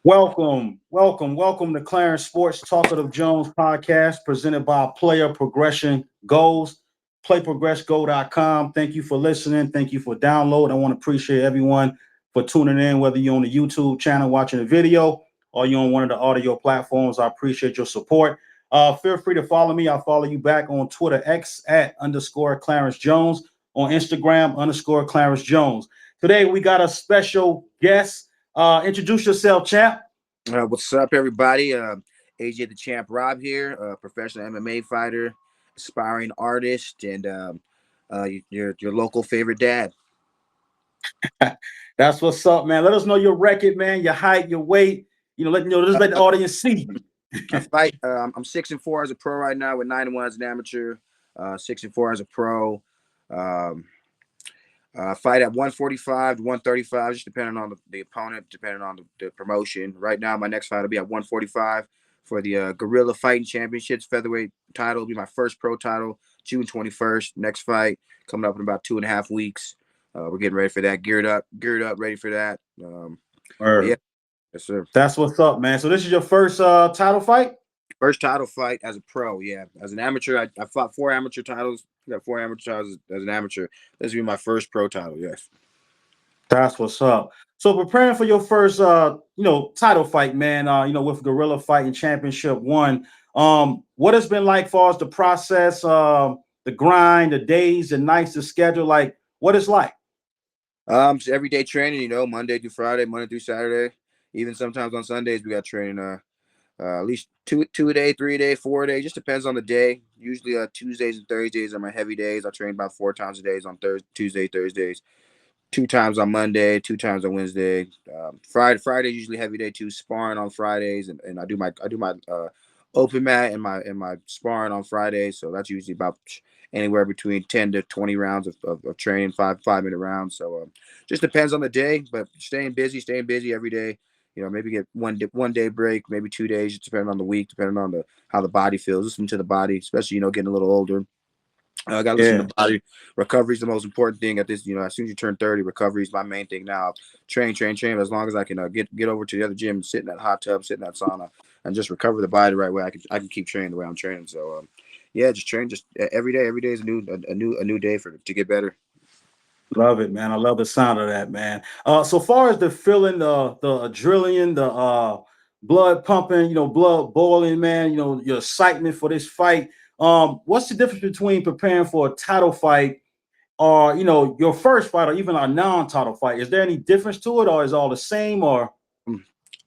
Welcome to Clarence Sports Talkative Jones podcast presented by Player Progression Goals, playprogressgo.com. Thank you for listening. Thank you for downloading. I want to appreciate everyone for tuning in, whether you're on the YouTube channel watching the video or you're on one of the audio platforms. I appreciate your support. Feel free to follow me. I'll follow you back on Twitter X at _ Clarence Jones, on Instagram _ Clarence Jones. Today we got a special guest. Introduce yourself, champ. What's up, everybody? AJ the Champ Robb here, professional MMA fighter, aspiring artist, and your local favorite dad. That's what's up, man. Let us know your record, man, your height, your weight. Let the audience see you. I fight. I'm 6-4 as a pro right now, with 9-1 as an amateur. 6-4 as a pro. Fight at 145 to 135, just depending on the opponent, depending on the promotion. Right now, my next fight will be at 145 for the Guerrilla Fighting Championships Featherweight title. It'll be my first pro title, June 21st. Next fight coming up in about 2.5 weeks. We're getting ready for that, geared up, ready for that. Yeah, yes, sir. That's what's up, man. So this is your first title fight? First title fight as a pro, yeah. As an amateur, I fought 4 amateur titles. I got 4 amateur titles as an amateur. This will be my first pro title, yes. That's what's up. So preparing for your first title fight, man, with Guerrilla Fighting Championship 1. What has been like far as the process, the grind, the days, the nights, the schedule, like what it's like? So everyday training, Monday through Friday, Monday through Saturday. Even sometimes on Sundays we got training at least two a day, 3 a day, 4 a day. Just depends on the day. Usually Tuesdays and Thursdays are my heavy days. I train about 4 times a day on Tuesday, Thursdays. 2 times on Monday, 2 times on Wednesday. Friday usually heavy day too. Sparring on Fridays, and I do my open mat and my sparring on Fridays. So that's usually about anywhere between 10 to 20 rounds of training, 5-minute rounds. So just depends on the day, but staying busy every day. Maybe get one day break, maybe 2 days, just depending on the week, depending on how the body feels. Listen to the body, especially getting a little older. I got to listen to the body. Recovery is the most important thing at this. As soon as you turn 30, recovery is my main thing now. Train. As long as I can get over to the other gym, sit in that hot tub, sit in that sauna, and just recover the body the right way. I can keep training the way I'm training. So just train just every day. Every day is a new day to get better. Love it, man. I love the sound of that, man. So far as the feeling, the adrenaline, the blood pumping, blood boiling, man, your excitement for this fight. What's the difference between preparing for a title fight or your first fight or even a non-title fight? Is there any difference to it, or is it all the same? Or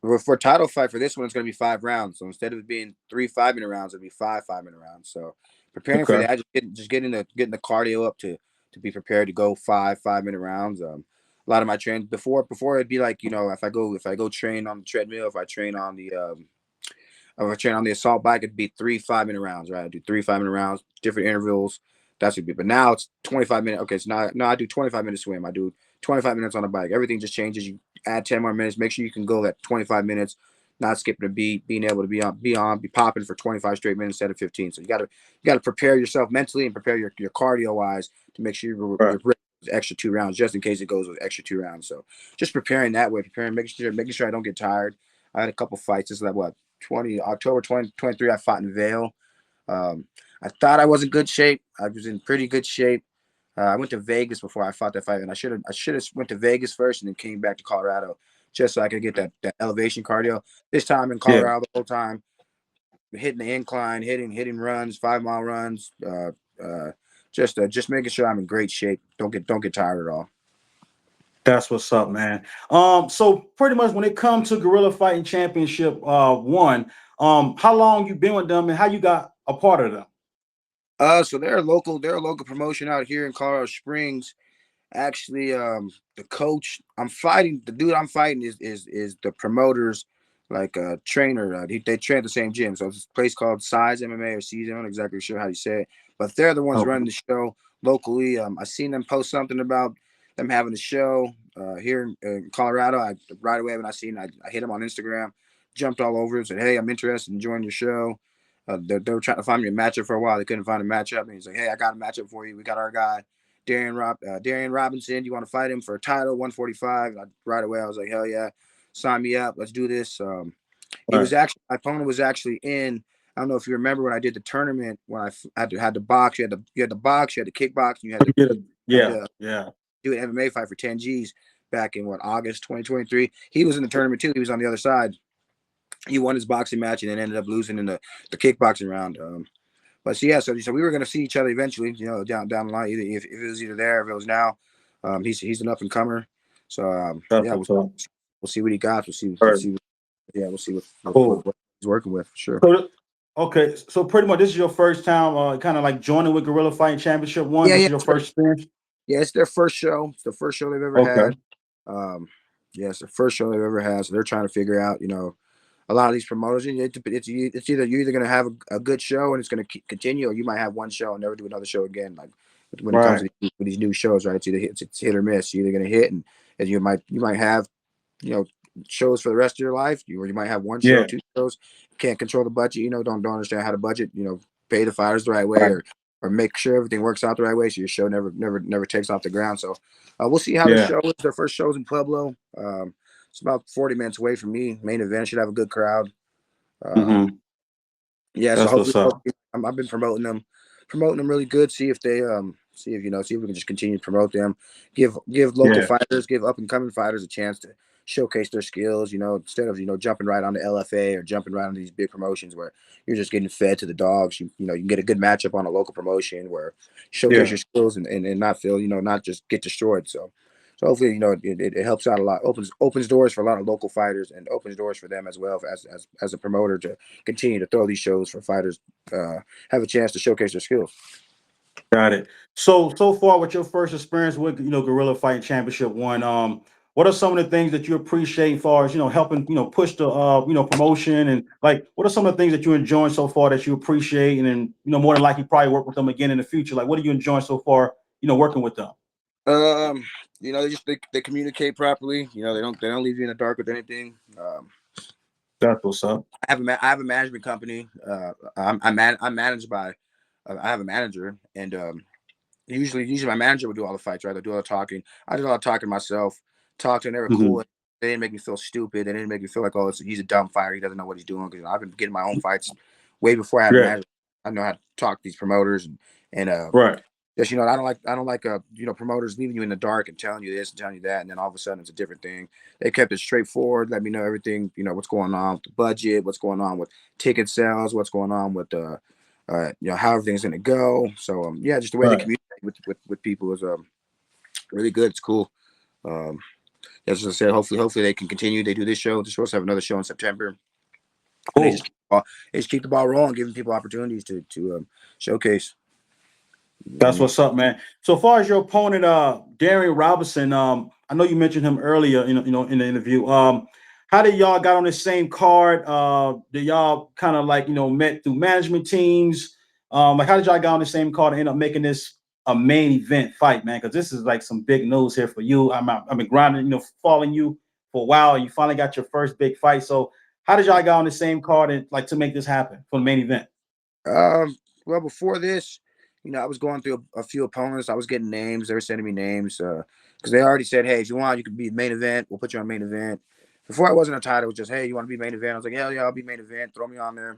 for a title fight, for this one, it's going to be 5 rounds. So instead of it being 3 5-minute rounds, it'll be 5-5-minute rounds. So preparing for that, just getting the cardio up to be prepared to go 5-5-minute rounds. A lot of my training before it'd be like, if I go train on the treadmill, if I train on the assault bike, it'd be 3 5-minute rounds, right? I do 3 5-minute rounds, different intervals. That's what it'd be. But now it's 25 minutes. Okay, so now I do 25-minute swim. I do 25 minutes on the bike. Everything just changes. You add 10 more minutes. Make sure you can go that 25 minutes, not skipping a beat, being able to be popping for 25 straight minutes instead of 15. So you gotta prepare yourself mentally and prepare your cardio wise to make sure you're ready for the extra 2 rounds, just in case it goes with extra 2 rounds. So just preparing that way, making sure I don't get tired. I had a couple fights. This is like October 2023. I fought in Vail. I thought I was in good shape. I was in pretty good shape. I went to Vegas before I fought that fight, and I should have went to Vegas first and then came back to Colorado just so I could get that elevation cardio. This time in Colorado, the whole time hitting the incline, hitting runs, 5-mile runs. Just making sure I'm in great shape. Don't get tired at all. That's what's up, man. So pretty much when it comes to Guerrilla Fighting Championship 1, how long you been with them and how you got a part of them? So they're a local promotion out here in Colorado Springs. Actually, the coach the dude I'm fighting is the promoter's trainer. They train at the same gym. So it's a place called Size MMA or Season. I'm not exactly sure how you say it, but they're the ones running the show locally. I seen them post something about them having a show here in Colorado. Right away when I hit them on Instagram, jumped all over it, said, "Hey, I'm interested in joining your show." They were trying to find me a matchup for a while. They couldn't find a matchup. And he's like, "Hey, I got a matchup for you. We got our guy, Darien Robinson. Do you want to fight him for a title, 145?" And right away, I was like, "Hell yeah." sign me up. Let's do this. He was actually, my opponent was actually in. I don't know if you remember when I did the tournament when I had to box. You had the box, you had the kickbox, and you had to do an MMA fight for 10 G's back in August 2023. He was in the tournament too. He was on the other side. He won his boxing match and then ended up losing in the kickboxing round. But so we were going to see each other eventually, down the line. Either if it was there, if it was now. He's an up and comer. So we'll see what he got. We'll see what he's working with for sure. Okay, so pretty much this is your first time, kind of like joining with Guerrilla Fighting Championship 1. This is your first experience. Yeah, it's their first show. It's the first show they've ever had. It's the first show they've ever had. So they're trying to figure out, a lot of these promoters. It's either you're either going to have a good show and it's going to continue, or you might have one show and never do another show again. Like when it comes to these new shows, right? It's hit or miss. You're either going to hit and you might have, shows for the rest of your life, or you might have one show, 2 shows. Can't control the budget, don't understand how to budget, pay the fighters the right way, or make sure everything works out the right way, so your show never takes off the ground. So we'll see how the show is. Their first show's in Pueblo. It's about 40 minutes away from me. Main event, should have a good crowd. So hopefully I've been promoting them really good. See if we can just continue to promote them. Give local fighters, give up and coming fighters a chance to showcase their skills, instead of, jumping right on the LFA or jumping right on these big promotions where you're just getting fed to the dogs. You can get a good matchup on a local promotion where you showcase your skills and not feel, not just get destroyed. So hopefully, it helps out a lot, opens doors for a lot of local fighters and opens doors for them as well as a promoter to continue to throw these shows for fighters, have a chance to showcase their skills. Got it. So far with your first experience with, Guerrilla Fighting Championship 1, what are some of the things that you appreciate as far as, helping, push the, promotion, and like, what are some of the things that you're enjoying so far that you appreciate, and more than likely probably work with them again in the future? Like, what are you enjoying so far, working with them? They communicate properly. They don't leave you in the dark with anything. That's what's up. I have a management company. I'm managed by. I have a manager, and usually my manager would do all the fights, right? I do all the talking. I did all the talking myself. Talked to them, they were cool. They didn't make me feel stupid. They didn't make me feel like, he's a dumb fighter. He doesn't know what he's doing. Because I've been getting my own fights way before I had a manager. I know how to talk to these promoters and just, I don't like promoters leaving you in the dark and telling you this and telling you that, and then all of a sudden it's a different thing. They kept it straightforward, let me know everything, what's going on with the budget, what's going on with ticket sales, what's going on with how everything's gonna go. So just the way they communicate with people is really good. It's cool. As I said, hopefully they can continue. They do this show. They're supposed to have another show in September. Cool. They just keep the ball rolling, giving people opportunities to showcase. That's what's up, man. So far as your opponent, Darien Robinson, I know you mentioned him earlier, in the interview. How did y'all got on the same card? Did y'all kind of like, met through management teams? Like, how did y'all get on the same card and end up making this a main event fight, man? Because this is like some big news here for you. I've been grinding, following you for a while. And you finally got your first big fight. So how did y'all get on the same card and like to make this happen for the main event? Well, before this, I was going through a few opponents. I was getting names. They were sending me names because they already said, hey, if you want, you can be main event. We'll put you on main event. Before I wasn't a title, it was just, hey, you want to be main event? I was like, hell yeah, I'll be main event. Throw me on there.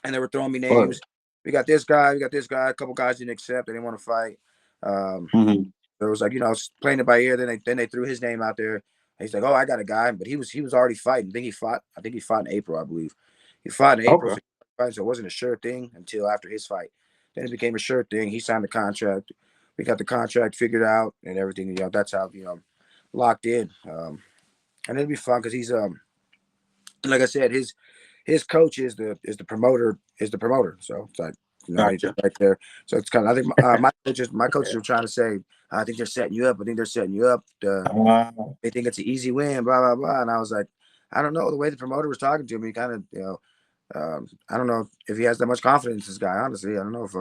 And they were throwing me names. We got this guy. A couple guys didn't accept. They didn't want to fight. It was like, I was playing it by ear. Then they threw his name out there. He's like, oh, I got a guy, but he was already fighting. I think he fought in April, I believe. He fought in April, so it wasn't a sure thing until after his fight. Then it became a sure thing. He signed the contract. We got the contract figured out and everything. That's how locked in. And it'll be fun because he's like I said, his coach is the promoter. So it's like he's right there. So it's kind of, I think my coaches are trying to say, I think they're setting you up. They think it's an easy win. Blah blah blah. And I was like, I don't know. The way the promoter was talking to me, kind of I don't know if he has that much confidence. This guy, honestly, I don't know if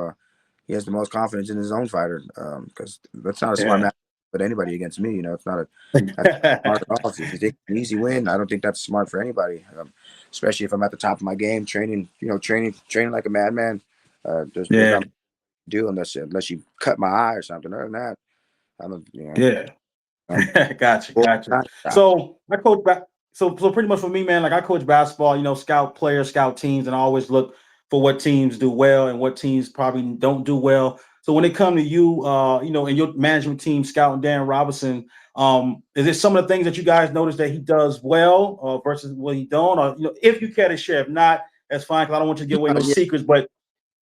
he has the most confidence in his own fighter because that's not a smart match. But anybody against me, it's not smart at all. If you think an easy win, I don't think that's smart for anybody. Especially if I'm at the top of my game, training like a madman. There's nothing to do unless you cut my eye or something. Other than that, I don't. Gotcha. So my coach so pretty much for me, man, like I coach basketball, scout players, scout teams, and I always look for what teams do well and what teams probably don't do well. So when it comes to you, and your management team scouting Dan Robinson, is it some of the things that you guys notice that he does well versus what he don't? Or if you care to share, if not, that's fine because I don't want you to give away no Yeah, secrets. But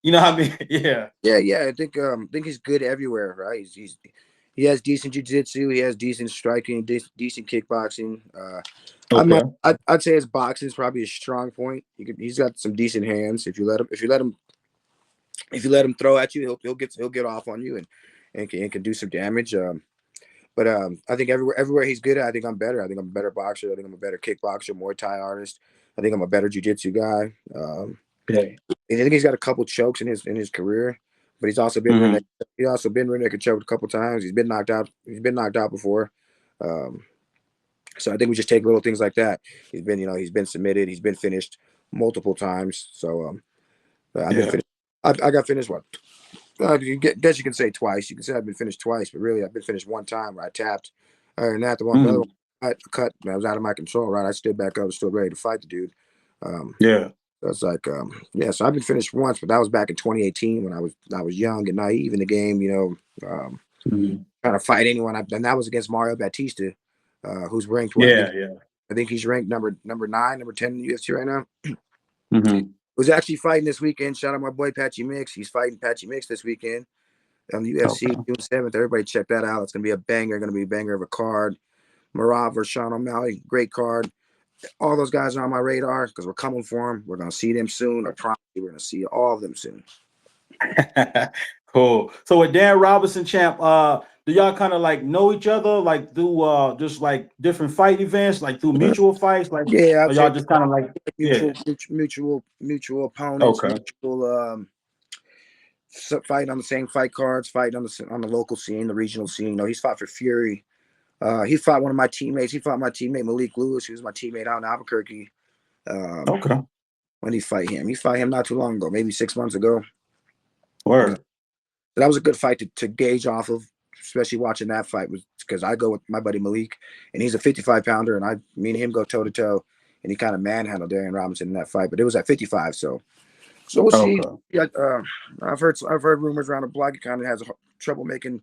you know what I mean? Yeah. yeah. I think he's good everywhere, right? He has decent jiu-jitsu, he has decent striking, decent kickboxing. Okay. I'd say his boxing is probably a strong point. He's got some decent hands. If you let him throw at you, he'll get off on you and can do some damage. But I think everywhere he's good at, I think I'm better. I think I'm a better boxer. I think I'm a better kickboxer, Muay Thai artist. I think I'm a better jiu-jitsu guy. Yeah. I think he's got a couple chokes in his career, but Hmm. he's also been rear naked choked a couple times. He's been knocked out. He's been knocked out before. Um, so I think we just take little things like that. He's been submitted. He's been finished multiple times. So I've been Yeah. finished. I got finished what? Guess you can say twice. You can say I've been finished twice, but really I've been finished one time where I tapped. And that the other one Hmm. I cut. And I was out of my control. Right, I stood back up, was still ready to fight the dude. Um, Yeah. so it's like, yeah. So I've been finished once, but that was back in 2018 when I was young and naive in the game. Mhm. Trying to fight anyone. And that was against Mario Batista, who's ranked what? I think Yeah. Yeah. I think he's ranked number 9, number 10 in the UFC right now. Hmm. Was actually fighting this weekend. Shout out my boy Patchy Mix. He's fighting Patchy Mix this weekend on the UFC Okay. June 7th. Everybody check that out. It's gonna be a banger. Gonna be a banger of a card. Robb versus Sean O'Malley, great card. All those guys are on my radar because we're coming for them. We're gonna see them soon. I promise you, we're gonna see all of them soon. Cool. So with Dan Robinson, champ, do y'all kind of like know each other, like do just like different fight events, like through mutual fights, like Yeah, or I'd say y'all just kind of like yeah. mutual opponents, Okay. mutual fighting on the same fight cards, fighting on the local scene, the regional scene. He's fought for Fury. He fought one of my teammates. He fought my teammate Malik Lewis, who was my teammate out in Albuquerque. Um, Okay. when he fight him, he fought him not too long ago, maybe 6 months ago. Word. That was a good fight to gauge off of, especially watching that fight, was because I go with my buddy Malik, and he's a 55 pounder, and me and him go toe to toe, and he kind of manhandled Darien Robinson in that fight, but it was at 55, so we'll see. Okay. Yeah, I've heard rumors around the block. He kind of has trouble making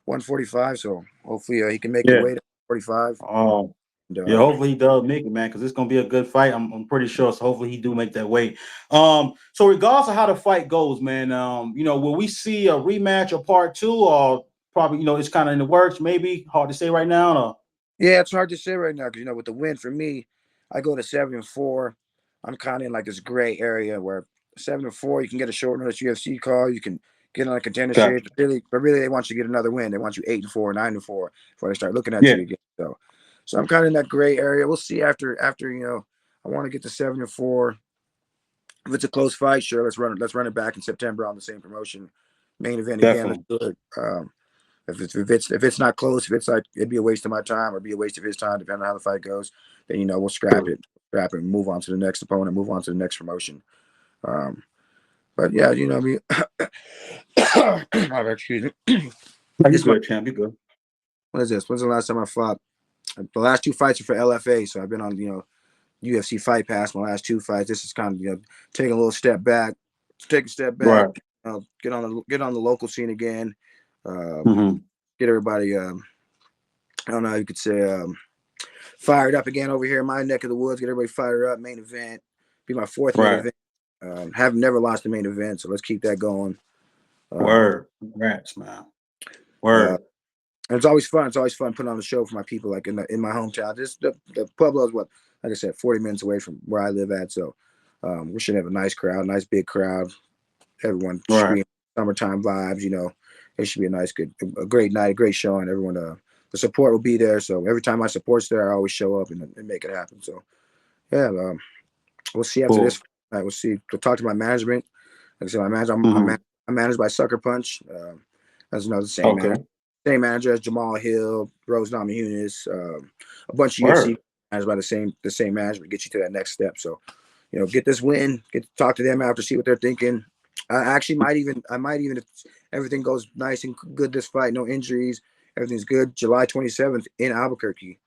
145, so hopefully he can make the Yeah. weight at 45. Oh. And, Yeah, hopefully he does make it, man, because it's gonna be a good fight. I'm pretty sure. So hopefully he do make that weight. So regardless of how the fight goes, man, will we see a rematch or part two, or probably, it's kind of in the works, maybe hard to say right now. Or Yeah, it's hard to say right now because with the win for me, I go to 7-4. I'm kind of in like this gray area where 7-4, you can get a short notice UFC call, you can get on a contender series. gotcha. But really, they want you to get another win. They want you 8-4, 9-4 before they start looking at Yeah. you again. So I'm kind of in that gray area. We'll see after. I want to get to 7-4. If it's a close fight, sure, let's run it back in September on the same promotion, main event again. Let's Definitely. do it. If it's not close, if it's like it'd be a waste of my time or be a waste of his time, depending on how the fight goes, then we'll scrap it, and move on to the next opponent, move on to the next promotion. Um, but yeah, I mean, excuse me. No, you This my good, champ. You good. what is this? When's the last time I fought? The last 2 fights are for LFA, so I've been on UFC Fight Pass. My last 2 fights. This is kind of taking a little step back, take a step back, Right. get on the local scene again. Um, Hmm. get everybody. I don't know how you could say fired up again over here in my neck of the woods. Get everybody fired up. Main event. Be my fourth main Right. event. Have never lost a main event, so let's keep that going. Um, Word. Congrats, man. uh, Word. and it's always fun. It's always fun putting on the show for my people, like in my hometown. The Pueblo is like I said, 40 minutes away from where I live at. So we should have a nice crowd, nice big crowd. Everyone Right. screaming, summertime vibes. It should be a great night, a great show, and everyone. The support will be there. So every time my support's there, I always show up and make it happen. So yeah, we'll see after this Cool. fight. We'll see. We'll talk to my management. Like I said, my manager, Hmm. I'm managed by Sucker Punch. That's another Okay. same manager as Jamal Hill, Rose Namajunas, a bunch of UFC Word. managed by the same management. Get you to that next step. So get this win. Get to talk to them after, see what they're thinking. I might even, if everything goes nice and good this fight, no injuries, everything's good. July 27th in Albuquerque,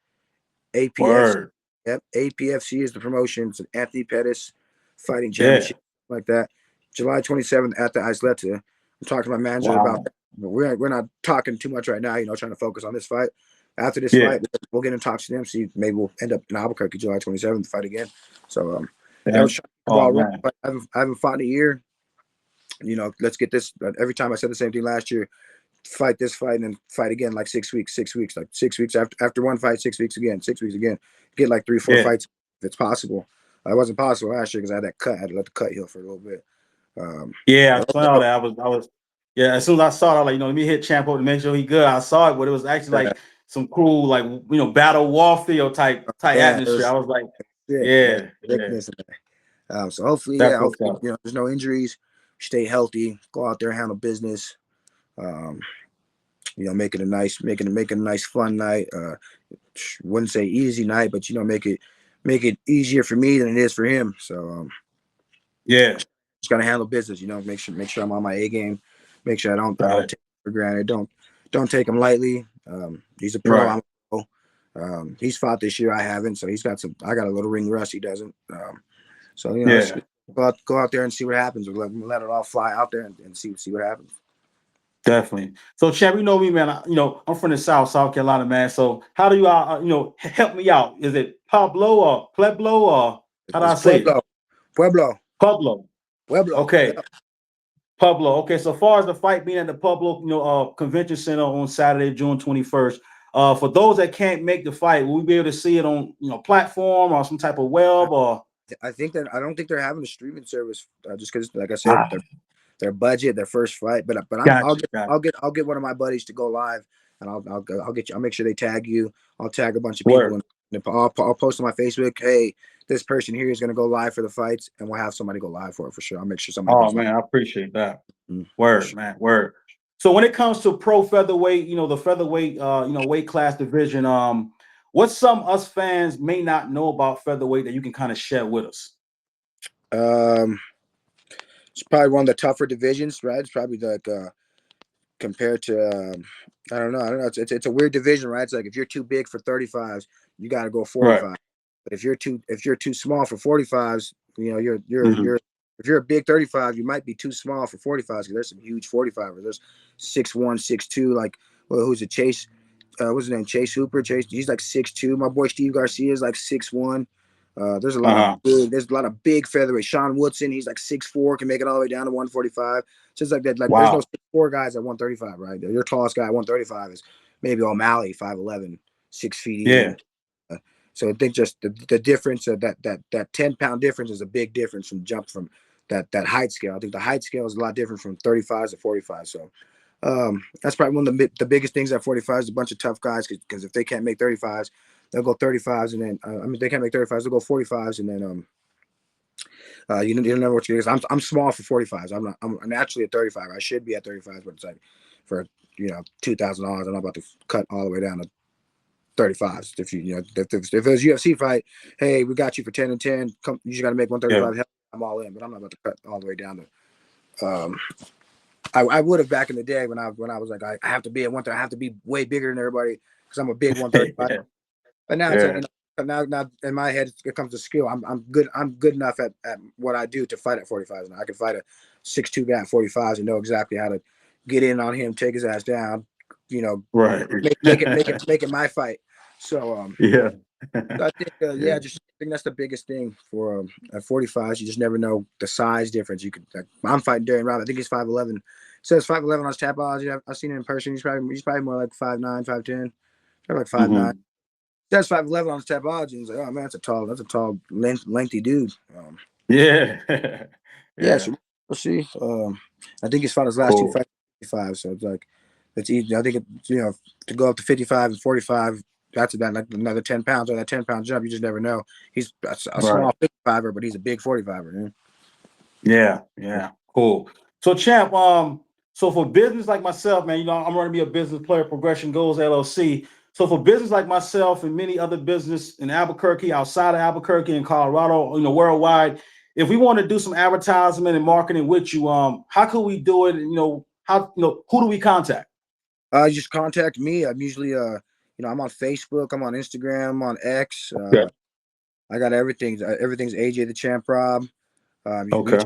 APFC Word. Yep, APFC is the promotion. It's an Anthony Pettis fighting Yeah. championship like that. July 27th at the Isleta. I'm talking to my manager about Wow. that, but we're not talking too much right now. Trying to focus on this fight. After this Yeah. fight, we'll get in talks to them. See, maybe we'll end up in Albuquerque July 27th to fight again. So Yeah. was trying to the Oh ball rolling, man. but I haven't fought in a year. Let's get this. Every time I said the same thing last year, fight this fight and then fight again like 6 weeks, like 6 weeks after one fight, 6 weeks again, 6 weeks again. Get like 3-4 Yeah. fights if it's possible. It wasn't possible last year because I had that cut. I had to let the cut heal for a little bit. Yeah, I saw that. I was yeah, as soon as I saw it, I was like, let me hit Champo to make sure he good. I saw it, but it was actually like some cool, like battle warfare type Yeah, it atmosphere. was I was like, sick. There's yeah, yeah. sickness in there. So hopefully, That's what's hopefully, up. there's no injuries. Stay healthy. Go out there, handle business. Um, making a nice fun night. Wouldn't say easy night, but make it easier for me than it is for him. So Yeah. just gotta handle business. Make sure I'm on my A game. Make sure I don't Right. take him for granted. Don't take him lightly. He's a pro. Right. I'm a pro. He's fought this year. I haven't. So I got a little ring rust. He doesn't. So let's Yeah. go out there and see what happens. Let it all fly out there and see what happens. Definitely. So, Champ, me, man. I'm from the South Carolina, man. So, how do you, help me out? Is it Pablo or Pueblo or how do I It's say it? Pueblo, Pablo. Pueblo. Okay. Yeah. Pablo. Okay, so far as the fight being at the Pueblo, convention center on Saturday, June 21st. For those that can't make the fight, will we be able to see it on platform or some type of web or? I don't think they're having a streaming service just because, like I said, Ah, their budget, their first fight. But gotcha, gotcha. I'll get one of my buddies to go live, and I'll get you. I'll make sure they tag you. I'll tag a bunch of people, Word. and I'll post on my Facebook. Hey, this person here is going to go live for the fights, and we'll have somebody go live for it for sure. I'll make sure somebody Oh goes live. man, I appreciate that. For Word, sure. man, word. So when it comes to pro featherweight, the featherweight, weight class division, what's some us fans may not know about featherweight that you can kind of share with us? It's probably one of the tougher divisions, right? It's probably like compared to I don't know. It's a weird division, right? It's like if you're too big for 35s, you got to go Right. 45. But if you're too small for 45s, Mhm. you're if you're a big 35, you might be too small for 45s because there's some huge 45ers. There's 6'1", 6'2", like who's it? Chase what's his name? Chase Hooper. Chase, he's like 6'2". My boy Steve Garcia is like 6'1". Uh-huh. There's a lot of big featherweight. Sean Woodson, he's like 6'4", can make it all the way down to 145. So it's like that. Like there's no Wow. 6'4" guys at 135, right? Your tallest guy at 135 is maybe O'Malley, 5'11", 6 feet Yeah. even. So I think just the difference of that 10-pound difference is a big difference from jump from that height scale. I think the height scale is a lot different from 35s to 45. So that's probably one of the biggest things at 45 is a bunch of tough guys because if they can't make 35s, they'll go 35s and then they can't make 35s, they'll go 45s and then you don't know what you do. I'm small for 45s. I'm actually at 35. I should be at 35s, but it's like for $2,000, I'm not about to cut all the way down to 35s. If if it was UFC fight, hey, we got you for 10 and 10. Come, you just got to make Yeah. 135. I'm all in, but I'm not about to cut all the way down to. I would have back in the day when I was like I have to be at 130. I have to be way bigger than everybody because I'm a big 135. Yeah. But now it's like Yeah. now in my head it comes to skill. I'm good. I'm good enough at what I do to fight at 45s. Now I can fight a 6'2" guy at 45s and know exactly how to get in on him, take his ass down. Right. Make it my fight. So Yeah. I think Yeah. I think that's the biggest thing for at 45s. You just never know the size difference. I'm fighting Darien Robb. I think he's 5'11". Says 5'11" on his Tapology. I've seen him in person. He's probably more like 5'9", 5'10". Probably like 5'9". Hmm. Says 5'11" on his Tapology. He's like, oh man, that's a tall, lengthy dude. Yeah. Yeah, Yeah. so we'll see. I think he's fought his last two Cool. fights 55, so it's like it's easy. I think to go up to 55 and 45, that's about like another 10 pounds or that 10-pound jump. You just never know. He's a Right. small 55er, but he's a big 45er. Yeah, yeah, cool. So, Champ, so for business like myself, man, I'm going to be a business player, Progression Goals LLC. So for business like myself and many other business in Albuquerque, outside of Albuquerque and Colorado, worldwide, if we want to do some advertisement and marketing with you, how could we do it? And, who do we contact? Just contact me. I'm usually I'm on Facebook, I'm on Instagram, I'm on X. Okay. I got everything. Everything's AJ the Champ Rob. Okay.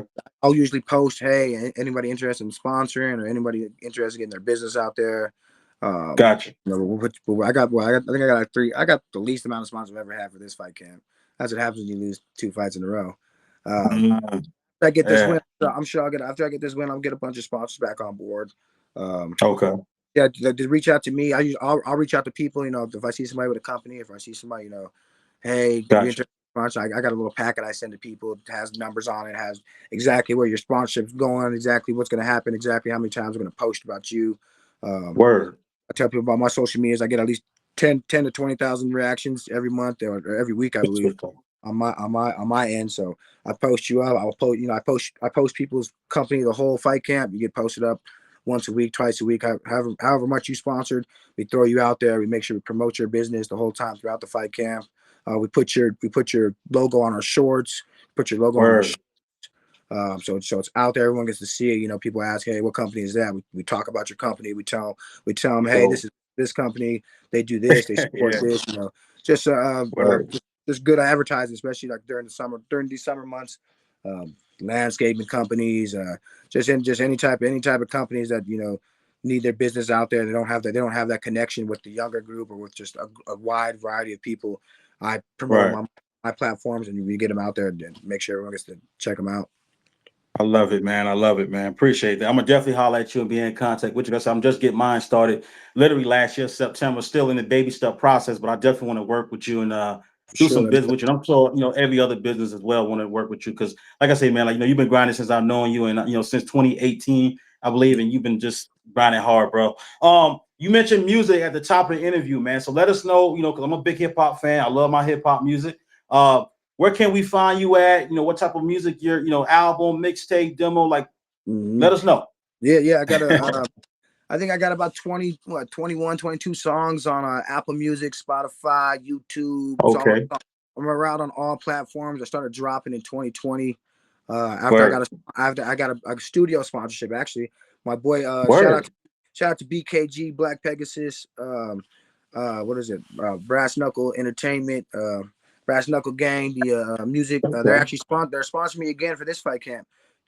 I'll usually post, hey, anybody interested in sponsoring or anybody interested in getting their business out there. Gotcha. You know, I think I got like three. I got the least amount of sponsors I've ever had for this fight camp. That's what happens when you lose 2 fights in a row. Mm, I get this yeah. win. I'm sure after I get this win, I'll get a bunch of sponsors back on board. Um, Okay. yeah, to reach out to me. I'll reach out to people. You know, if I see somebody with a company, if I see somebody, you know, hey, you Gotcha. interested in sponsor? I got a little packet I send to people. It has numbers on it. Has exactly where your sponsorship's going, exactly what's going to happen, exactly how many times I'm going to post about you. Um, Word. I tell people about my social medias. I get at least 10 to 20,000 reactions every month or every week, I That's believe, what's up. on my end. So I post you up. I'll post, you know, I post people's company the whole fight camp. You get posted up once a week, twice a week, however much you sponsored. We throw you out there. We make sure we promote your business the whole time throughout the fight camp. We put your logo on our shorts, put your logo on our Word. so it's out there. Everyone gets to see it. You know, people ask, "Hey, what company is that?" We talk about your company. We tell them, "Hey, this Dope. is this company. They do this. They support Yeah. this." You know, just Word. just good advertising, especially like during these summer months. Landscaping companies, just any type of companies that you know need their business out there. They don't have that connection with the younger group or with just a wide variety of people. I promote Right. them on my platforms, and we get them out there and make sure everyone gets to check them out. I love it, man. I love it, man. Appreciate that. I'm gonna definitely holler at you and be in contact with you. Because I'm just getting mine started literally last year, September, still in the baby step process, but I definitely want to work with you and For do sure. some business with you. And I'm sure, every other business as well want to work with you. Because like I say, man, like you've been grinding since I've known you and since 2018, I believe, and you've been just grinding hard, bro. You mentioned music at the top of the interview, man. So let us know, because I'm a big hip hop fan. I love my hip hop music. Where can we find you at? What type of music your, album, mixtape, demo, like Mm-hmm. let us know. Yeah. I got I think I got about 21, 22 songs on Apple Music, Spotify, YouTube. Okay. I'm around on all platforms. I started dropping in 2020. After Word. I got a studio sponsorship. Actually, my boy, Word. shout out to BKG Black Pegasus. What is it? Brass Knuckle Entertainment. Brass Knuckle Gang. The music. Okay. They're sponsoring me again for this fight camp.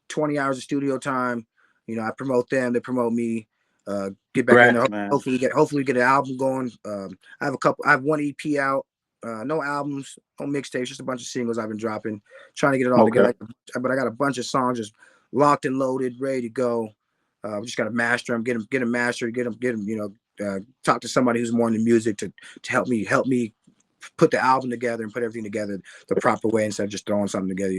20 hours of studio time. You know, I promote them. They promote me. Get back in there. Congrats, man. Hopefully get an album going. I have one EP out. No albums, no mixtapes, just a bunch of singles I've been dropping. Trying to get it all Okay. together. But I got a bunch of songs just locked and loaded, ready to go. We just got to master them, get them mastered, get them. Talk to somebody who's more into music to help me put the album together and put everything together the proper way instead of just throwing something together.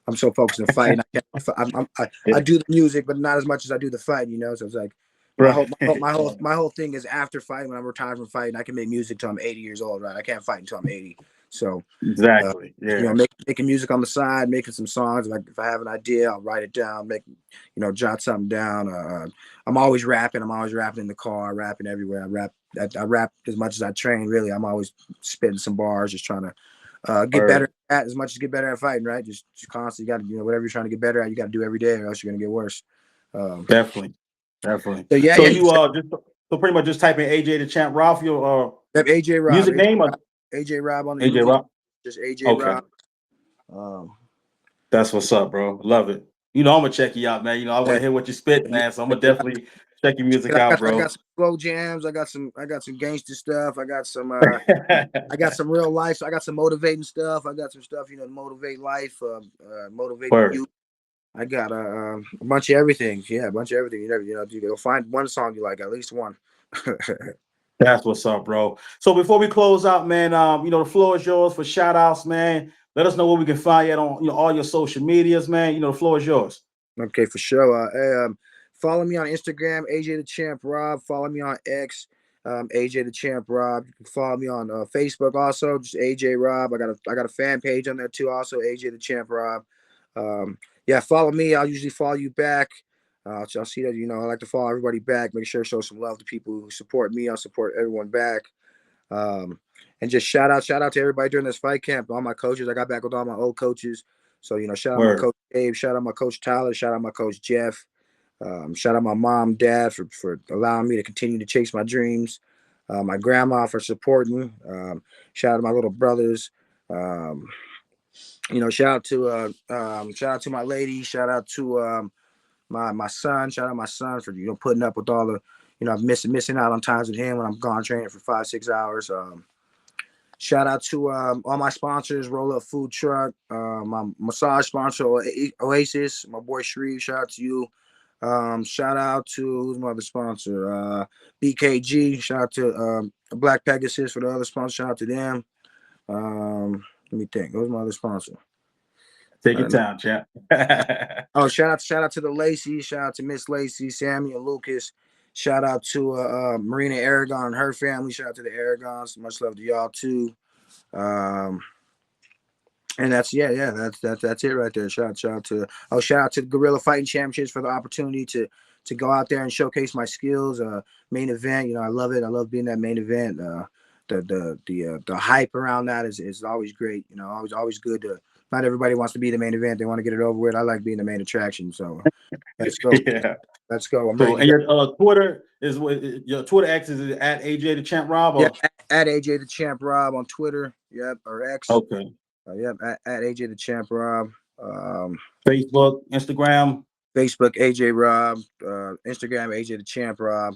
I'm so focused on fighting. I Yeah. do the music, but not as much as I do the fighting. So it's like Right. my whole thing is after fighting. When I'm retired from fighting, I can make music till I'm 80 years old. Right? I can't fight until I'm 80. So uh, Exactly. Yeah. making music on the side, making some songs. Like if I have an idea, I'll write it down, jot something down. I'm always rapping. I'm always rapping in the car, rapping everywhere. I rap as much as I train. Really, I'm always spitting some bars, just trying to get better Word. at as much as get better at fighting, right? Just constantly got to, whatever you're trying to get better at, you got to do every day, or else you're gonna get worse. Um, Definitely. Definitely. so So you can you check just so pretty much just type in AJ the Champ Ralph, your AJ Robb, music name or AJ Robb on the AJ YouTube, Rock? just AJ Okay. Robb. Um, That's what's up, bro. Love it. I'm gonna check you out, man. I want yeah, to hear what you spit, yeah, man. So I'm gonna check it out. definitely check your music out, I bro. got some slow jams. I got some gangster stuff. I got some real life. So I got some motivating stuff. I got some stuff, to motivate life, motivate the Word. youth. I got a bunch of everything. Yeah, a bunch of everything. You'll find one song you like, at least one. That's what's up, bro. So before we close out, man, the floor is yours for shout outs, man. Let us know where we can find you at on all your social medias, man. The floor is yours. Okay, for sure. Follow me on Instagram, AJ the Champ Rob. Follow me on X, AJ the Champ Rob. You can follow me on Facebook also, just AJ Rob. I got a fan page on there too, also AJ the Champ Rob. Yeah, follow me. I'll usually follow you back. I'll see that I like to follow everybody back. Make sure to show some love to people who support me. I'll support everyone back. Um, and just shout out to everybody during this fight camp. All my coaches. I got back with all my old coaches. So shout out my Word. coach Dave. Shout out my coach Tyler. Shout out my coach Jeff. Shout out my mom, dad for allowing me to continue to chase my dreams. My grandma for supporting. Shout out to my little brothers. Shout out to my lady. Shout out to my son. Shout out my son for putting up with all the missing out on times with him when I'm gone training for 5-6 hours. Shout out to all my sponsors, Roll Up Food Truck, my massage sponsor Oasis, my boy Shreve. Shout out to you. Shout out to who's my other sponsor? BKG. Shout out to Black Pegasus for the other sponsor. Shout out to them. Let me think. Who's my other sponsor? Take your time, champ. Shout out to the Lacey. Shout out to Miss Lacey, Sammy, and Lucas. Shout out to Marina Aragon and her family. Shout out to the Aragons. Much love to y'all too. And that's that's it right there. Shout out to the Guerrilla Fighting Championships for the opportunity to go out there and showcase my skills. Main event, I love it. I love being that main event. The hype around that is always great. Always good to. Not everybody wants to be the main event. They want to get it over with. I like being the main attraction. So let's go. Yeah. Let's go. I'm cool. ready. And your Twitter is your Twitter X is at AJ the Champ Robb? Or? Yeah, at AJ the Champ Robb on Twitter. Yep, or X. Okay. Yep, at AJ the Champ Robb. Facebook, Instagram. Facebook AJ Robb. Instagram AJ the Champ Robb.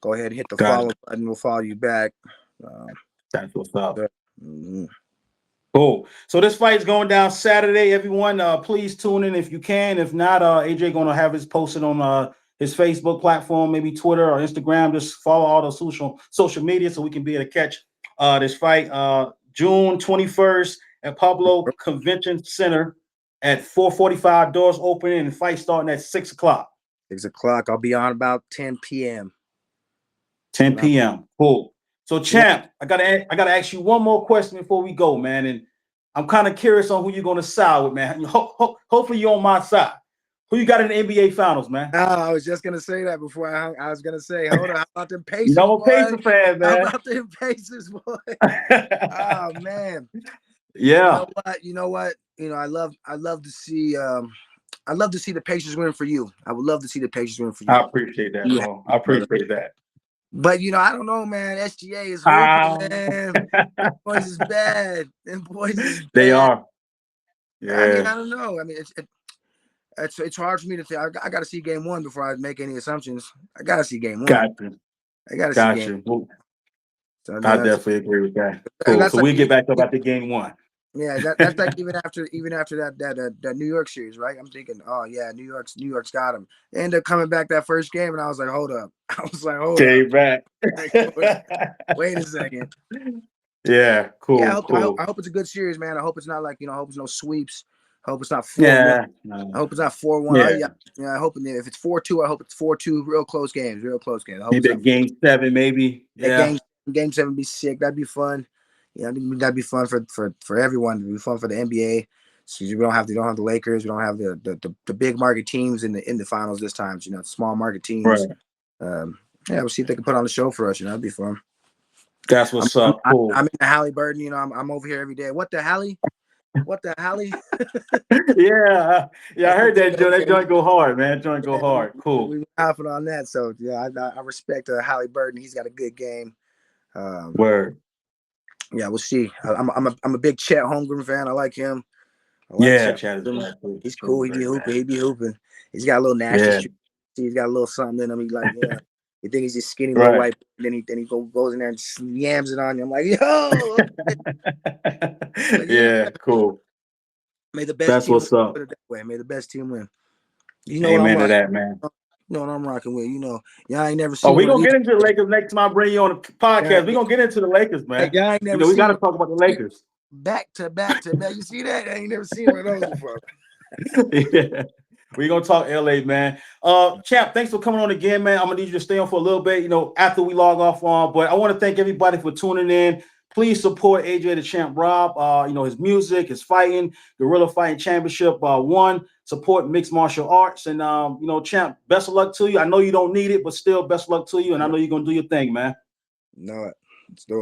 Go ahead and hit the follow button. We'll follow you back. That's what's up. Mm-hmm. Cool. So this fight is going down Saturday. Everyone, please tune in if you can. If not, AJ going to have his posted on his Facebook platform, maybe Twitter or Instagram. Just follow all the social media so we can be able to catch this fight. June 21st at Pueblo Convention Center at 4:45. Doors opening and fight starting at 6 o'clock. 6 o'clock. I'll be on about 10 p.m. 10 p.m. Cool. So, champ, I gotta ask you one more question before we go, man. And I'm kind of curious on who you're gonna side with, man. Hopefully you're on my side. Who you got in the NBA Finals, man? I was just gonna say that before I was gonna say, hold on, how about them Pacers? I'm a Pacer fan, man. How about them Pacers, boy? Oh man. Yeah. You know what? I love to see the Pacers win for you. I would love to see the Pacers win for you. I appreciate that, bro. I appreciate that. But I don't know, man. SGA is hoping, man. Them boys is bad. Them boys is bad. They are. Yeah. I mean, I don't know. I mean, it's hard for me to think. I got to see game one before I make any assumptions. I got to see game one. Gotcha. I got to see game one. So, I definitely agree with that. Cool. So we'll get back up after game one. Yeah, that's like even after that New York series, right? I'm thinking, oh yeah, New York's got him. They ended up coming back that first game, and I was like, hold up. Came back. Wait a second. Yeah, cool. Yeah, cool. I hope it's a good series, man. I hope it's not like I hope it's no sweeps. I hope it's not 4-1. Yeah. I hope it's not 4-1. Yeah. I hope if it's 4-2, I hope it's 4-2. Real close games. I hope maybe game 7, maybe. Yeah. Game 7 would be sick. That'd be fun. I think that'd be fun for everyone. It'd be fun for the NBA. So we don't have the Lakers. We don't have the big market teams in the finals this time. Small market teams. Right. We'll see if they can put on the show for us. That'd be fun. That's what's up. Cool. I'm in the Halliburton. I'm over here every day. What the Hallie? Yeah. I heard that joint. That joint go hard, man. Joint go hard. Cool. We were laughing on that. So yeah, I respect Halliburton. He's got a good game. Word. Yeah, we'll see. I'm a big Chet Holmgren fan. I like him. Chet is he's cool. He be hooping. He's got a little nasty. Yeah. He's got a little something in him. He's like, you think he's just skinny little white. Then he goes in there and yams it on you. I'm like, yo. Yeah, cool. May the best. That's what's up. Put it that way. May the best team win. Amen to that, man. You know what I'm rocking with. Y'all ain't never seen. Oh, we're gonna get into the Lakers next time I bring you on the podcast. We're gonna get into the Lakers, man. Y'all ain't never we gotta talk about the Lakers. Back to back. You see that? I ain't never seen one of those before. Yeah. We're gonna talk LA, man. Champ, thanks for coming on again, man. I'm gonna need you to stay on for a little bit, after we log off on. But I want to thank everybody for tuning in. Please support AJ the Champ Robb. His music, his fighting, Guerrilla Fighting Championship 1. Support mixed martial arts. And Champ, best of luck to you. I know you don't need it, but still best of luck to you. And I know you're gonna do your thing, man. No, let's do it.